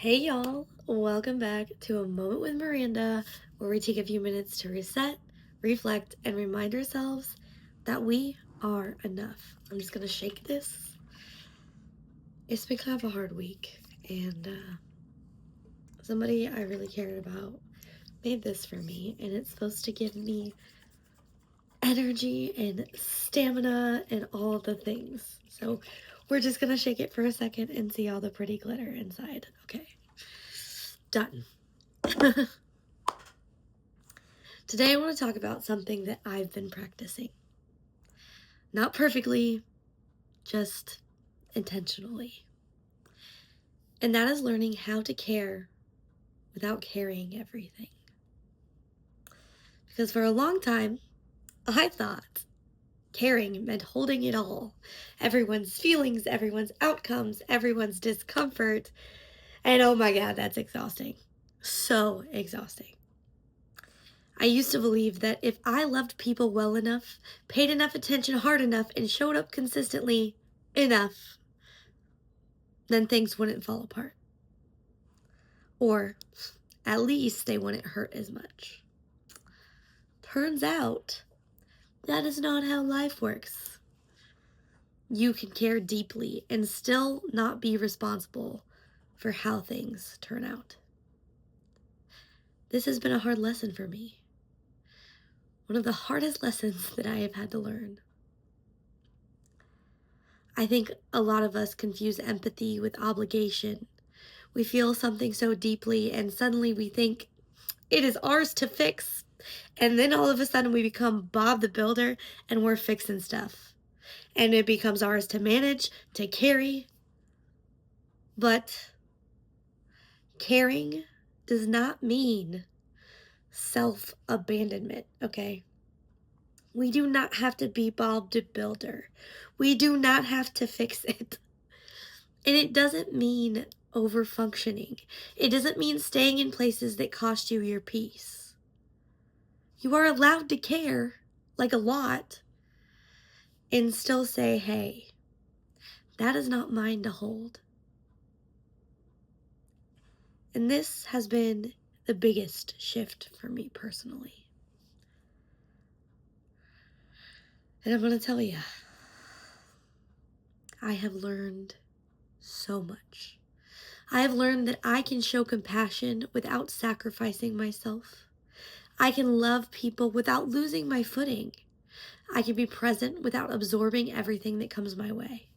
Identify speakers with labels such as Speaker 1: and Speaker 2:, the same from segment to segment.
Speaker 1: Hey y'all, welcome back to A Moment with Miranda, where we take a few minutes to reset, reflect, and remind ourselves that we are enough. I'm just gonna shake this. It's been kind of a hard week, and somebody I really cared about made this for me, and it's supposed to give me energy and stamina and all the things. So we're just gonna shake it for a second and see all the pretty glitter inside. Okay, done. Today I want to talk about something that I've been practicing. Not perfectly, just intentionally. And that is learning how to care without carrying everything. Because for a long time, I thought caring meant holding it all. Everyone's feelings, everyone's outcomes, everyone's discomfort. And oh my God, that's exhausting. So exhausting. I used to believe that if I loved people well enough, paid enough attention hard enough, and showed up consistently enough, then things wouldn't fall apart. Or at least they wouldn't hurt as much. Turns out that is not how life works. You can care deeply and still not be responsible for how things turn out. This has been a hard lesson for me. One of the hardest lessons that I have had to learn. I think a lot of us confuse empathy with obligation. We feel something so deeply and suddenly we think it is ours to fix. And then all of a sudden we become Bob the Builder and we're fixing stuff. And it becomes ours to manage, to carry. But caring does not mean self-abandonment, okay? We do not have to be Bob the Builder. We do not have to fix it. And it doesn't mean over-functioning. It doesn't mean staying in places that cost you your peace. You are allowed to care, like a lot, and still say, hey, that is not mine to hold. And this has been the biggest shift for me personally. And I'm going to tell you, I have learned so much. I have learned that I can show compassion without sacrificing myself. I can love people without losing my footing. I can be present without absorbing everything that comes my way.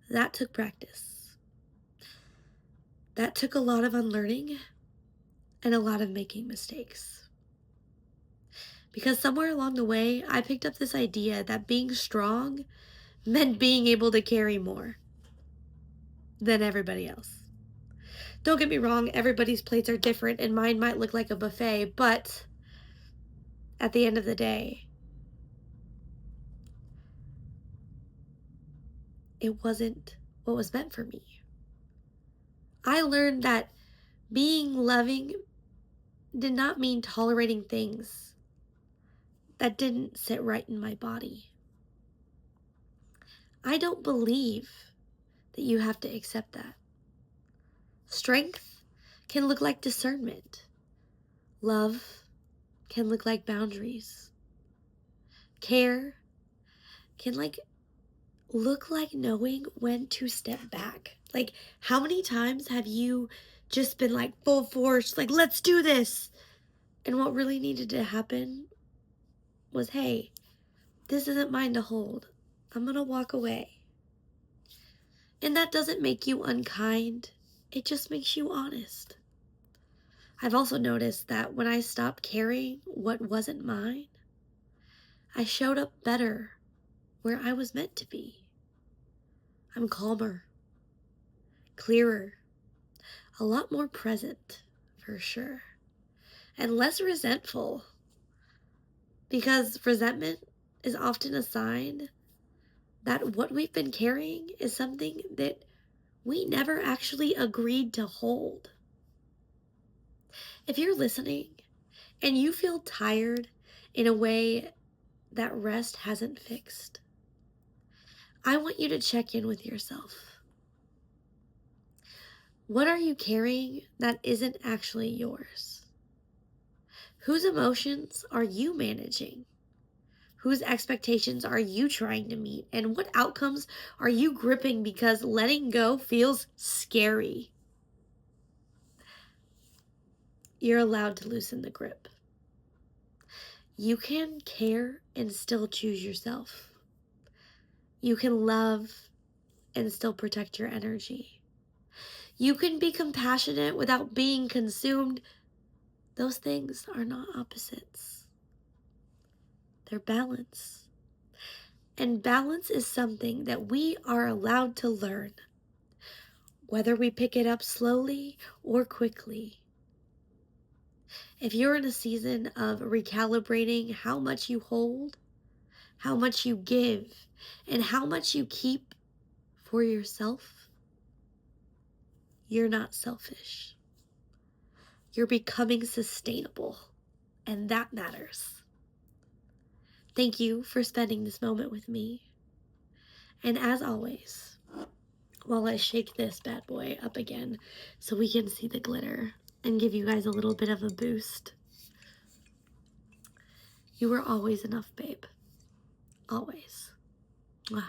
Speaker 1: That took practice. That took a lot of unlearning and a lot of making mistakes. Because somewhere along the way, I picked up this idea that being strong meant being able to carry more than everybody else. Don't get me wrong, everybody's plates are different and mine might look like a buffet, but at the end of the day, it wasn't what was meant for me. I learned that being loving did not mean tolerating things that didn't sit right in my body. I don't believe that you have to accept that. Strength can look like discernment. Love can look like boundaries. Care can look like knowing when to step back. Like, how many times have you just been like full force, like, let's do this? And what really needed to happen was, hey, this isn't mine to hold. I'm gonna walk away. And that doesn't make you unkind. It just makes you honest. I've also noticed that when I stopped carrying what wasn't mine, I showed up better where I was meant to be. I'm calmer, clearer, a lot more present, for sure, and less resentful. Because resentment is often a sign that what we've been carrying is something that we never actually agreed to hold. If you're listening and you feel tired in a way that rest hasn't fixed, I want you to check in with yourself. What are you carrying that isn't actually yours? Whose emotions are you managing? Whose expectations are you trying to meet? And what outcomes are you gripping because letting go feels scary? You're allowed to loosen the grip. You can care and still choose yourself. You can love and still protect your energy. You can be compassionate without being consumed. Those things are not opposites, they're balance. And balance is something that we are allowed to learn, whether we pick it up slowly or quickly. If you're in a season of recalibrating how much you hold, how much you give, and how much you keep for yourself, you're not selfish. You're becoming sustainable, and that matters. Thank you for spending this moment with me. And as always, while I shake this bad boy up again so we can see the glitter and give you guys a little bit of a boost, you were always enough, babe. Always. Mwah.